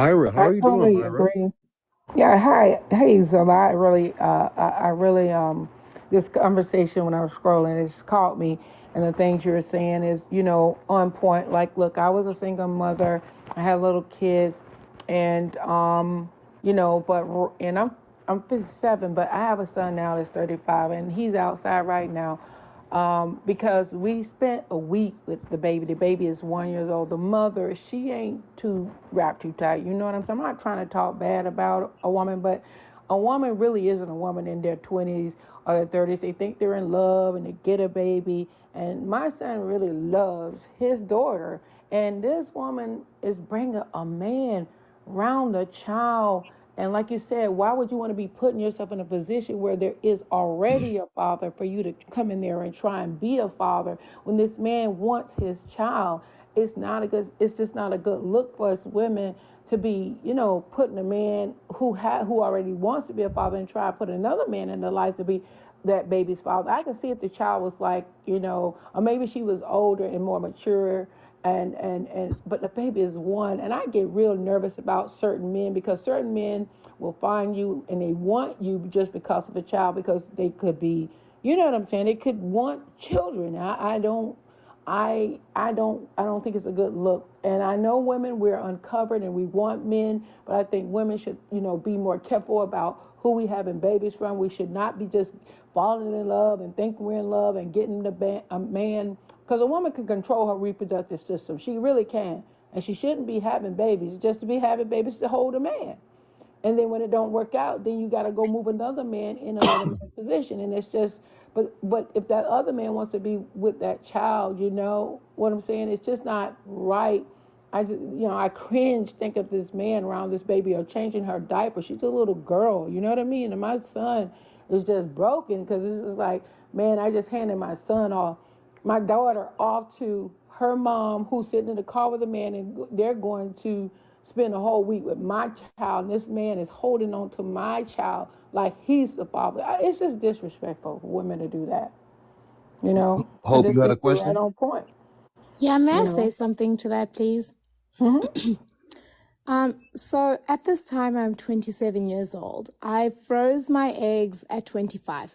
Myra, how I are you doing, totally Myra? agree. Yeah, hi, hey Zola. I really, this conversation when I was scrolling, it's caught me, and the things you were saying is, on point. Like, look, I was a single mother, I had little kids, and and I'm 57, but I have a son now that's 35, and he's outside right now, because we spent a week with the baby. The baby is 1 year old. The mother, she ain't too wrapped too tight. You know what I'm saying? I'm not trying to talk bad about a woman, but a woman really isn't a woman in their 20s or their 30s. They think they're in love and they get a baby. And my son really loves his daughter. And this woman is bringing a man round the child. And like you said, why would you want to be putting yourself in a position where there is already a father for you to come in there and try and be a father when this man wants his child? It's just not a good look for us women to be, putting a man who already wants to be a father and try to put another man in their life to be that baby's father. I can see if the child was like, or maybe she was older and more mature, and but the baby is one, and I get real nervous about certain men, because certain men will find you and they want you just because of the child, because they could be, you know what I'm saying, they could want children. I don't think it's a good look. And I know women, we're uncovered and we want men, but I think women should, be more careful about who we having babies from. We should not be just falling in love and thinking we're in love and getting a man, because a woman can control her reproductive system. She really can. And she shouldn't be having babies just to be having babies to hold a man. And then when it don't work out, then you got to go move another man in another man's position. And it's just, but if that other man wants to be with that child, you know what I'm saying? It's just not right. I cringe think of this man around this baby or changing her diaper. She's a little girl, you know what I mean? And my son is just broken, because this is like, man, I just handed my daughter off to her mom, who's sitting in the car with a man, and they're going to spend a whole week with my child, and this man is holding on to my child like he's the father. It's just disrespectful for women to do that. I Hope just you had a think you're right question. on point. Yeah, may You I say know. something to that, please? Hmm. So at this time, I'm 27 years old. I froze my eggs at 25,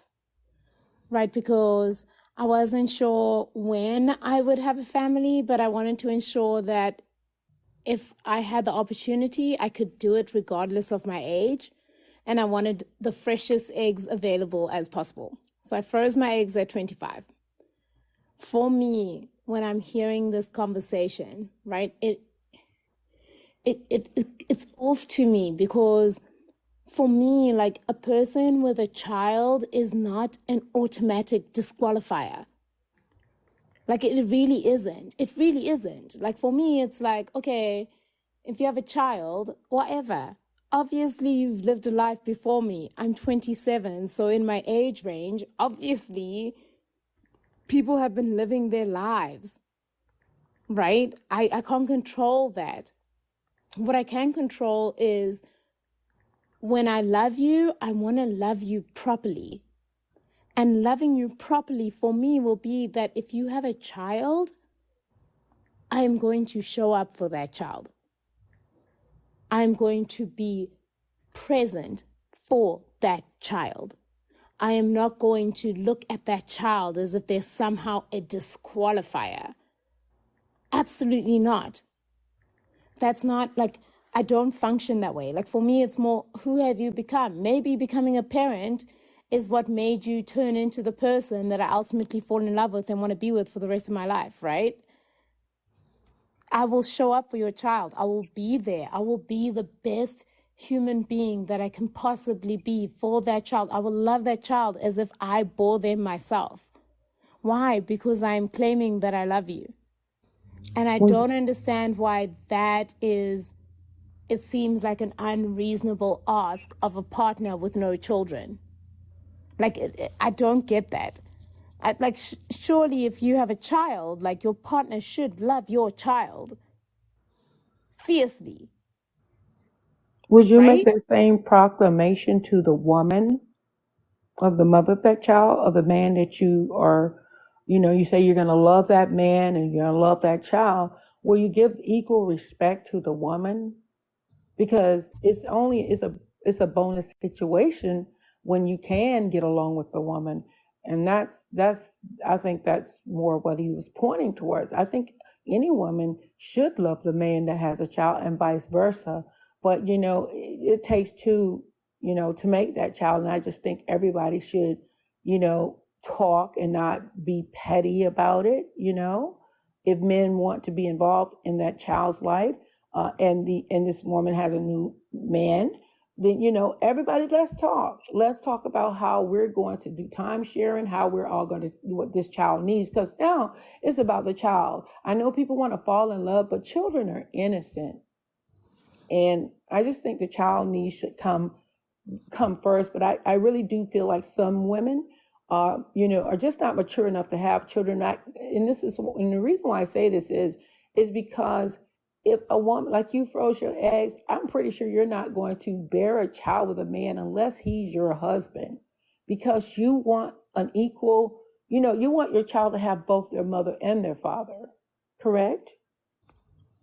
right? Because I wasn't sure when I would have a family, but I wanted to ensure that if I had the opportunity, I could do it regardless of my age. And I wanted the freshest eggs available as possible. So I froze my eggs at 25. For me, when I'm hearing this conversation, right, it's off to me, because for me, like, a person with a child is not an automatic disqualifier. Like, it really isn't. It really isn't. Like, for me, it's like, okay, if you have a child, whatever. Obviously, you've lived a life before me. I'm 27, so in my age range, obviously, people have been living their lives, right? I can't control that. What I can control is, when I love you, I want to love you properly. And loving you properly for me will be that if you have a child, I am going to show up for that child. I'm going to be present for that child. I am not going to look at that child as if they're somehow a disqualifier. Absolutely not. That's not, like, I don't function that way. Like, for me, it's more, who have you become? Maybe becoming a parent is what made you turn into the person that I ultimately fall in love with and want to be with for the rest of my life, right? I will show up for your child. I will be there. I will be the best human being that I can possibly be for that child. I will love that child as if I bore them myself. Why? Because I'm claiming that I love you. And I Was don't understand why it seems like an unreasonable ask of a partner with no children. Like, I don't get that. Surely if you have a child, like, your partner should love your child fiercely, would you make right? that same proclamation to the woman of the mother of that child, of the man that you are, you say you're going to love that man and you're going to love that child? Will you give equal respect to the woman? because it's a bonus situation when you can get along with the woman, and that's I think that's more what he was pointing towards. I think any woman should love the man that has a child and vice versa, but it takes two, to make that child, and I just think everybody should, talk and not be petty about it. If men want to be involved in that child's life, and this woman has a new man, then everybody, let's talk about how we're going to do time sharing, how we're all going to do what this child needs, because now it's about the child. I know people want to fall in love, but children are innocent, and I just think the child needs should come first. But I really do feel like some women are just not mature enough to have children. And the reason why I say this is because if a woman like you froze your eggs, I'm pretty sure you're not going to bear a child with a man unless he's your husband, because you want an equal, you want your child to have both their mother and their father. Correct?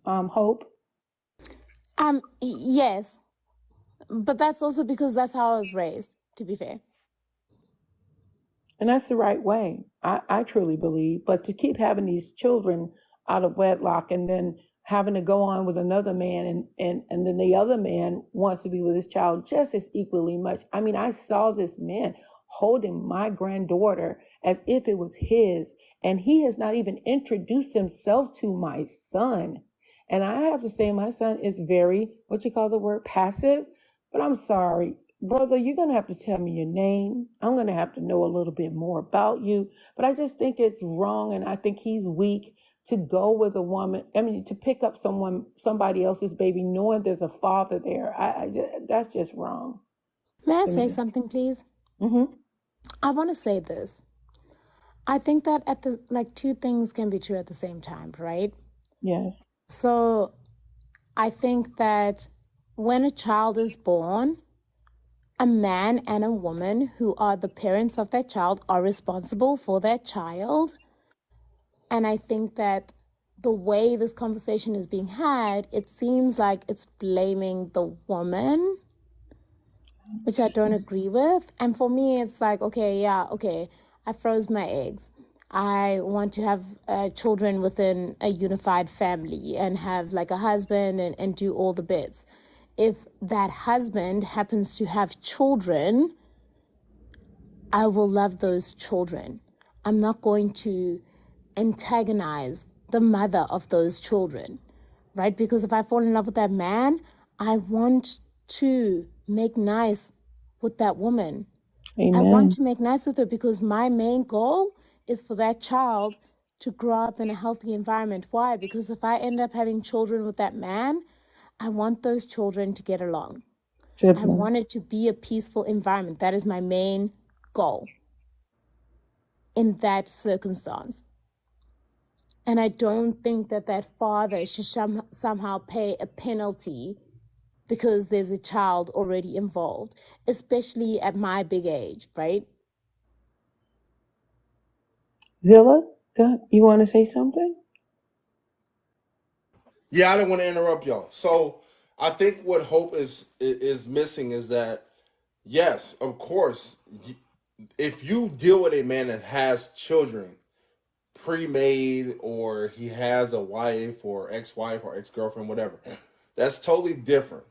Hope. Yes, but that's also because that's how I was raised, to be fair. And that's the right way. I truly believe. But to keep having these children out of wedlock and then having to go on with another man, and then the other man wants to be with his child just as equally much. I mean, I saw this man holding my granddaughter as if it was his, and he has not even introduced himself to my son. And I have to say, my son is very, what you call the word, passive. But I'm sorry, brother, you're going to have to tell me your name. I'm going to have to know a little bit more about you. But I just think it's wrong, and I think he's weak to go with a woman. I mean, to pick up somebody else's baby, knowing there's a father there. That's just wrong May I to say me. something, please? Mm-hmm. I want to say this. I think that two things can be true at the same time, right? Yes. So I think that when a child is born, a man and a woman who are the parents of that child are responsible for that child. And I think that the way this conversation is being had, it seems like it's blaming the woman, which I don't agree with. And for me, it's like, okay, I froze my eggs. I want to have children within a unified family and have like a husband and do all the bits. If that husband happens to have children, I will love those children. I'm not going to antagonize the mother of those children, right? Because if I fall in love with that man, I want to make nice with that woman. I want Amen. to make nice with her because my main goal is for that child to grow up in a healthy environment. Why? Because if I end up having children with that man, I want those children to get along. I Siblings. want it to be a peaceful environment. That is my main goal in that circumstance. And I don't think that that father should somehow pay a penalty because there's a child already involved, especially at my big age, right? Zilla, you want to say something? Yeah, I didn't want to interrupt y'all. So I think what Hope is missing is that yes, of course, if you deal with a man that has children pre-made, or he has a wife or ex-wife or ex-girlfriend, whatever, that's totally different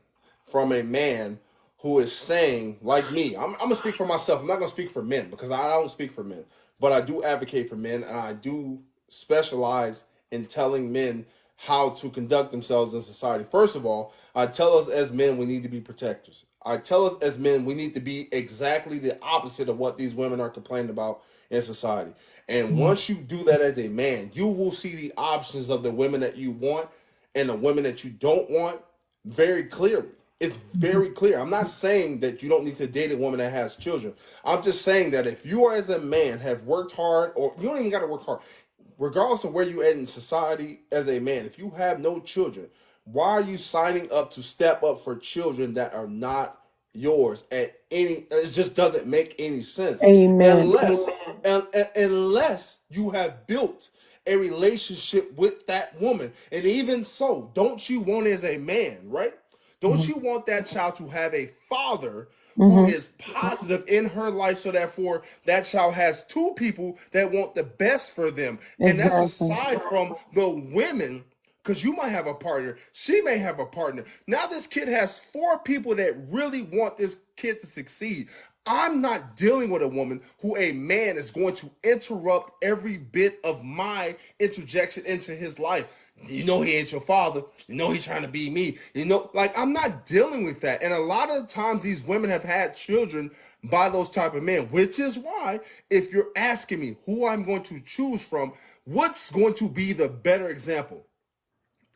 from a man who is saying, like me, I'm gonna speak for myself. I'm not gonna speak for men because I don't speak for men, but I do advocate for men, and I do specialize in telling men how to conduct themselves in society. First of all, I tell us as men we need to be protectors. I tell us as men we need to be exactly the opposite of what these women are complaining about in society. And Yeah. once you do that as a man, you will see the options of the women that you want and the women that you don't want very clearly. It's very clear. I'm not saying that you don't need to date a woman that has children. I'm just saying that if you are, as a man, have worked hard, or you don't even got to work hard, regardless of where you at in society as a man, if you have no children, why are you signing up to step up for children that are not yours at any? It just doesn't make any sense Amen. unless you have built a relationship with that woman. And even so, don't you want, as a man, right, Don't you want that child to have a father who is positive in her life so that for that child has two people that want the best for them? And that's Exactly. aside from the women, because you might have a partner, she may have a partner. Now this kid has four people that really want this kid to succeed. I'm not dealing with a woman who a man is going to interrupt every bit of my interjection into his life. You know he ain't your father. You know he's trying to be me. You know, like I'm not dealing with that. And a lot of the times these women have had children by those type of men, which is why if you're asking me who I'm going to choose from, what's going to be the better example?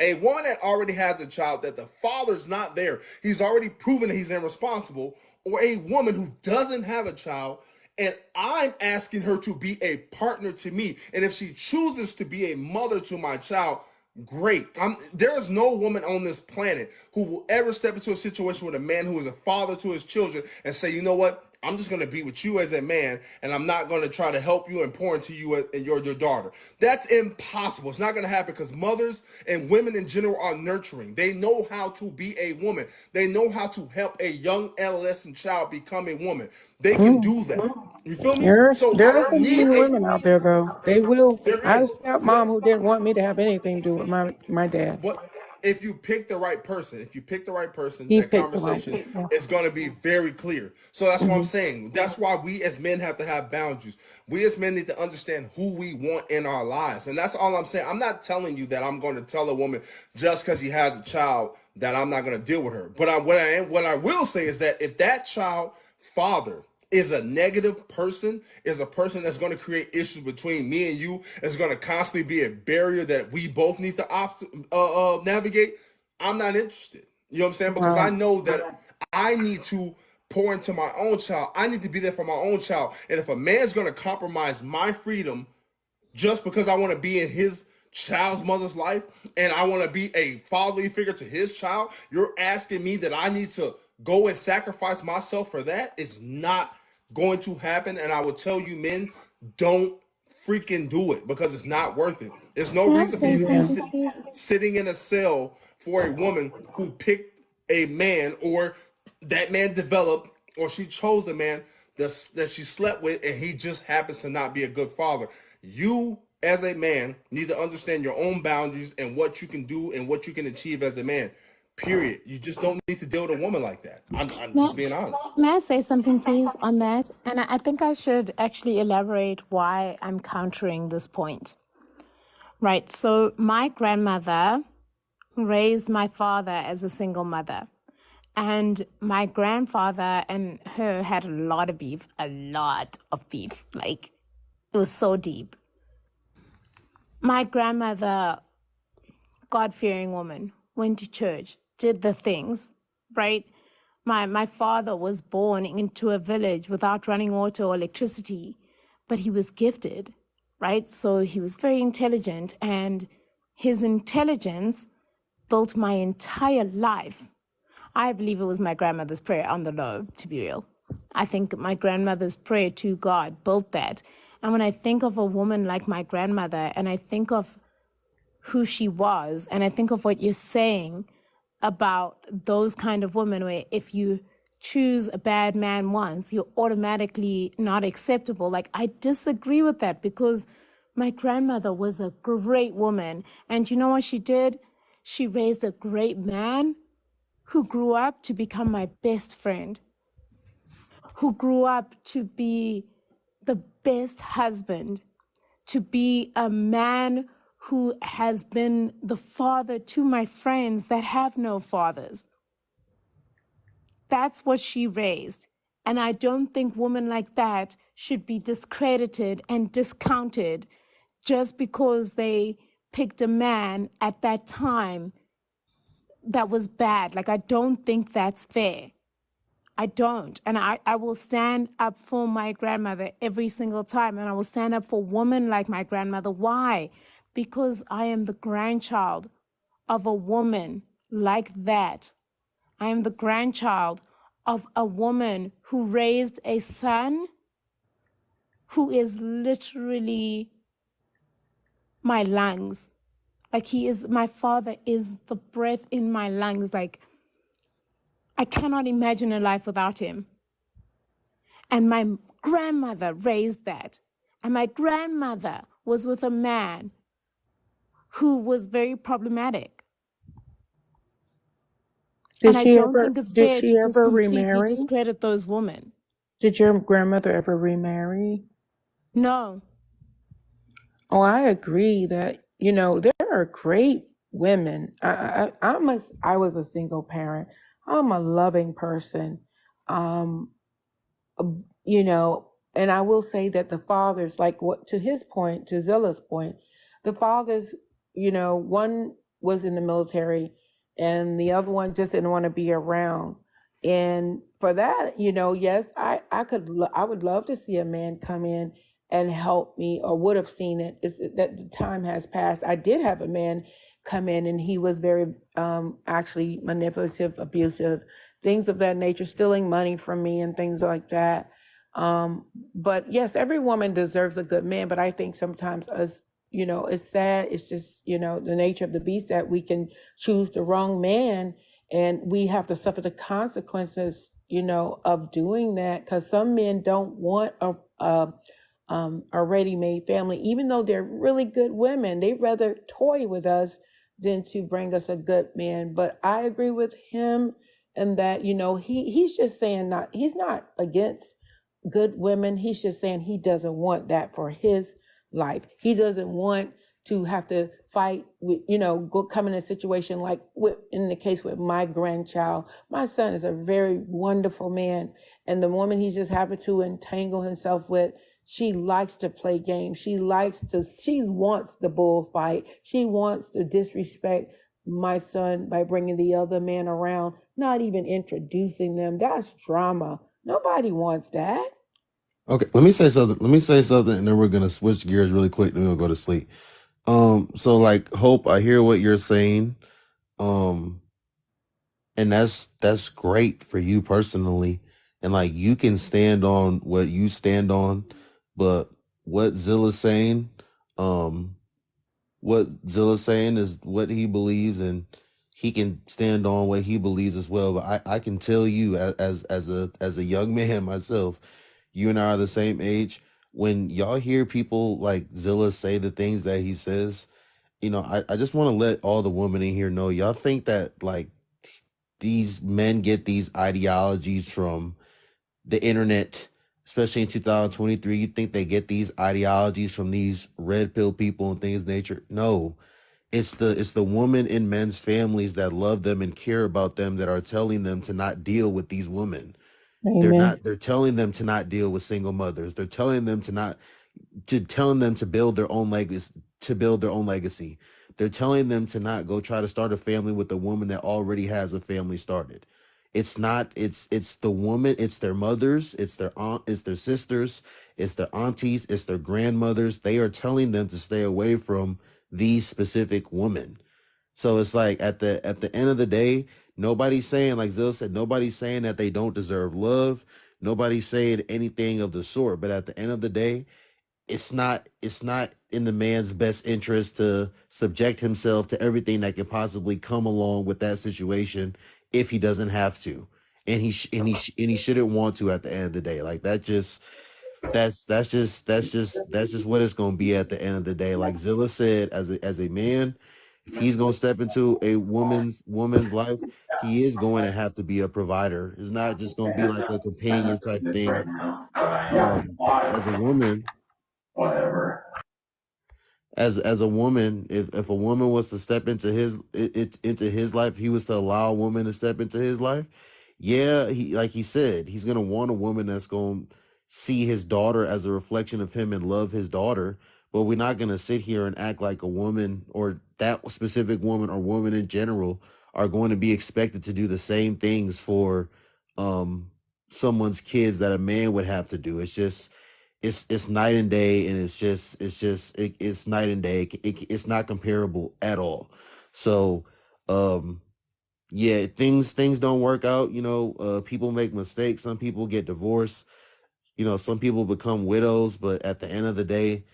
A woman that already has a child that the father's not there, he's already proven that he's irresponsible, or a woman who doesn't have a child and I'm asking her to be a partner to me. And if she chooses to be a mother to my child, great. There is no woman on this planet who will ever step into a situation with a man who is a father to his children and say, you know what? I'm just going to be with you as a man, and I'm not going to try to help you and pour into you and your daughter. That's impossible. It's not going to happen because mothers and women in general are nurturing. They know how to be a woman. They know how to help a young adolescent child become a woman. They can Mm. do that. You feel me? There So I are don't some need mean a. women out there, though. They will. There I had a is. stepmom But who didn't want me to have anything to do with my dad. But if you pick the right person, if you pick the right person, He that picked the wrong conversation one. is going to be very clear. So that's what I'm Hmm. saying. That's why we as men have to have boundaries. We as men need to understand who we want in our lives. And that's all I'm saying. I'm not telling you that I'm going to tell a woman just because she has a child that I'm not going to deal with her. But what I will say is that if that child father is a negative person, is a person that's going to create issues between me and you, is going to constantly be a barrier that we both need to navigate, I'm not interested. You know what I'm saying? Because I Right. know that I need to pour into my own child. I need to be there for my own child. And if a man's going to compromise my freedom just because I want to be in his child's mother's life and I want to be a fatherly figure to his child, you're asking me that I need to go and sacrifice myself for that? It's not going to happen. And I will tell you, men, don't freaking do it because it's not worth it. There's no Can I reason for say you to be something, please? sitting in a cell for a woman who picked a man or that man developed or she chose a man that she slept with and he just happens to not be a good father. You as a man need to understand your own boundaries and what you can do and what you can achieve as a man. Period. You just don't need to deal with a woman like that. I'm May, just being honest. may I say something, please, on that? And I think I should actually elaborate why I'm countering this point. Right. So, my grandmother raised my father as a single mother. And my grandfather and her had a lot of beef, a lot of beef. Like, it was so deep. My grandmother, God-fearing woman, went to church, did the things, right? My father was born into a village without running water or electricity, but he was gifted, right? So he was very intelligent, and his intelligence built my entire life. I believe it was my grandmother's prayer on the low, to be real. I think my grandmother's prayer to God built that. And when I think of a woman like my grandmother, and I think of who she was, and I think of what you're saying about those kind of women, where if you choose a bad man once, you're automatically not acceptable. Like, I disagree with that, because my grandmother was a great woman. And you know what she did? She raised a great man who grew up to become my best friend, who grew up to be the best husband, to be a man who has been the father to my friends that have no fathers. That's what she raised. And I don't think women like that should be discredited and discounted just because they picked a man at that time that was bad. Like, I don't think that's fair. I don't. And I will stand up for my grandmother every single time. And I will stand up for women like my grandmother. Why? Because I am the grandchild of a woman like that. I am the grandchild of a woman who raised a son who is literally my lungs. Like, he is, my father is the breath in my lungs. Like, I cannot imagine a life without him. And my grandmother raised that. And my grandmother was with a man who was very problematic. And I don't think it's Did fair she to just ever completely remarry? discredit those women. Did your grandmother ever remarry? No. Oh, I agree that, there are great women. I was a single parent. I'm a loving person. Um, you know, and I will say that the fathers, like what to his point, to Zilla's point, the fathers, one was in the military and the other one just didn't want to be around. And for that, yes, I would love to see a man come in and help me, or would have seen it. It's that the time has passed. I did have a man come in and he was very actually manipulative, abusive, things of that nature, stealing money from me and things like that. But yes, every woman deserves a good man. But I think sometimes us, it's sad. It's just, the nature of the beast that we can choose the wrong man and we have to suffer the consequences, of doing that. Because some men don't want a ready-made family, even though they're really good women. They rather toy with us than to bring us a good man. But I agree with him in that, he's just saying he's not against good women. He's just saying he doesn't want that for his life. He doesn't want to have to fight with, come in a situation like in the case with my grandchild. My son is a very wonderful man, and the woman he just happened to entangle himself with, she likes to play games. She wants the bullfight. She wants to disrespect my son by bringing the other man around, not even introducing them. That's drama. Nobody wants that. Okay, let me say something. Let me say something, and then we're gonna switch gears really quick. Then we'll go to sleep. So like, Hope, I hear what you're saying. Um, and that's great for you personally, and like you can stand on what you stand on. But what Zilla's saying, um, what Zilla's saying is what he believes, and he can stand on what he believes as well. But I can tell you as a young man myself, you and I are the same age. When y'all hear people like Zilla say the things that he says, I just want to let all the women in here know, y'all think that like these men get these ideologies from the internet, especially in 2023. You think they get these ideologies from these red pill people and things of nature? No, it's the woman in men's families that love them and care about them that are telling them to not deal with these women. Amen. They're telling them to not deal with single mothers. They're telling them to not to telling them to build their own legacy, They're telling them to not go try to start a family with a woman that already has a family started. It's not it's the woman, it's their mothers, it's their aunt, it's their sisters, it's their aunties, it's their grandmothers. They are telling them to stay away from these specific women. So it's like at the end of the day, nobody's saying, like Zill said, nobody's saying that they don't deserve love. Nobody's saying anything of the sort. But at the end of the day, it's not in the man's best interest to subject himself to everything that could possibly come along with that situation if he doesn't have to, and he shouldn't want to at the end of the day. Like that's just what it's gonna be at the end of the day. Like Zilla said, as a man, if he's gonna step into a woman's life, he is going to have to be a provider. It's not just gonna be like a companion type thing. As a woman, as a woman, if a woman was to step into into his life, he was to allow a woman to step into his life. Yeah, he, like he said, he's gonna want a woman that's gonna see his daughter as a reflection of him and love his daughter. But we're not gonna sit here and act like a woman, or that specific woman, or woman in general, are going to be expected to do the same things for um someone's kids that a man would have to do. It's night and day, and it's night and day. It's not comparable at all. So um yeah, things don't work out. People make mistakes. Some people get divorced. Some people become widows. But at the end of the day,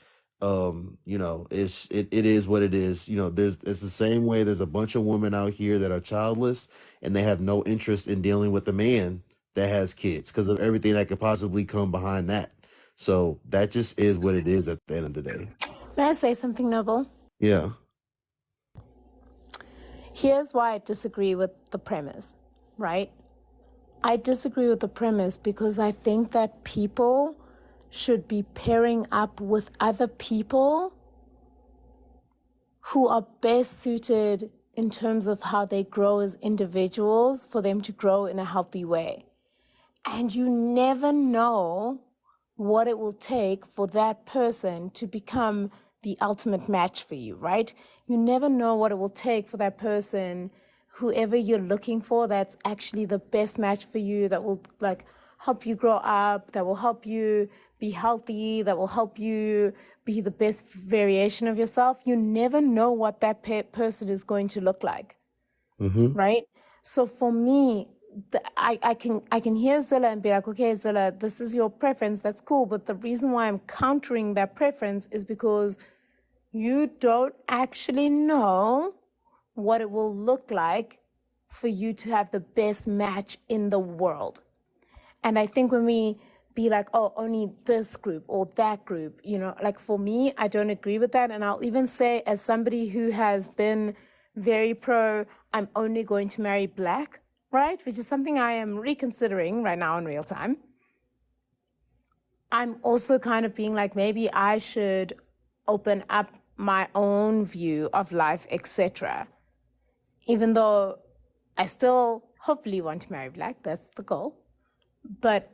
it is what it is. It's the same way there's a bunch of women out here that are childless and they have no interest in dealing with a man that has kids because of everything that could possibly come behind that. So that just is what it is at the end of the day. May I say something, Noble? Yeah. Here's why I disagree with the premise, right? I disagree with the premise because I think that people should be pairing up with other people who are best suited in terms of how they grow as individuals for them to grow in a healthy way. And you never know what it will take for that person to become the ultimate match for you, right? You never know what it will take for that person, whoever you're looking for, that's actually the best match for you, that will like help you grow up, that will help you be healthy, that will help you be the best variation of yourself. You never know what that person is going to look like, right? So for me, I can hear Zilla and be like, okay, Zilla, this is your preference, that's cool. But the reason why I'm countering that preference is because you don't actually know what it will look like for you to have the best match in the world. And I think when we be like, oh, only this group or that group, like for me, I don't agree with that. And I'll even say, as somebody who has been very pro, I'm only going to marry black, right? Which is something I am reconsidering right now in real time. I'm also kind of being like, maybe I should open up my own view of life, etc. Even though I still hopefully want to marry black, that's the goal. But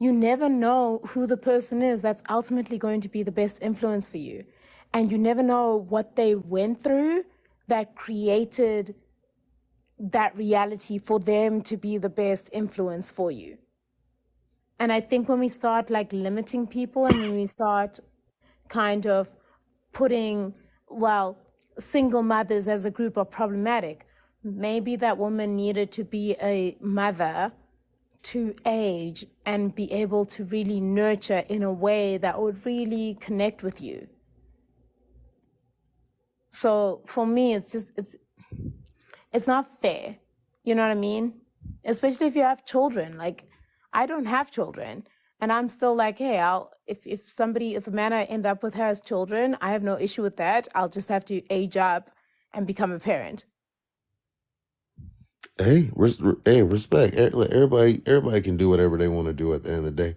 you never know who the person is that's ultimately going to be the best influence for you. And you never know what they went through that created that reality for them to be the best influence for you. And I think when we start like limiting people and when we start kind of putting, well, single mothers as a group are problematic, maybe that woman needed to be a mother to age and be able to really nurture in a way that would really connect with you. So for me, it's not fair. You know what I mean? Especially if you have children. Like, I don't have children, and I'm still like, hey, if a man I end up with has children, I have no issue with that. I'll just have to age up and become a parent. Hey, respect. Everybody can do whatever they want to do at the end of the day.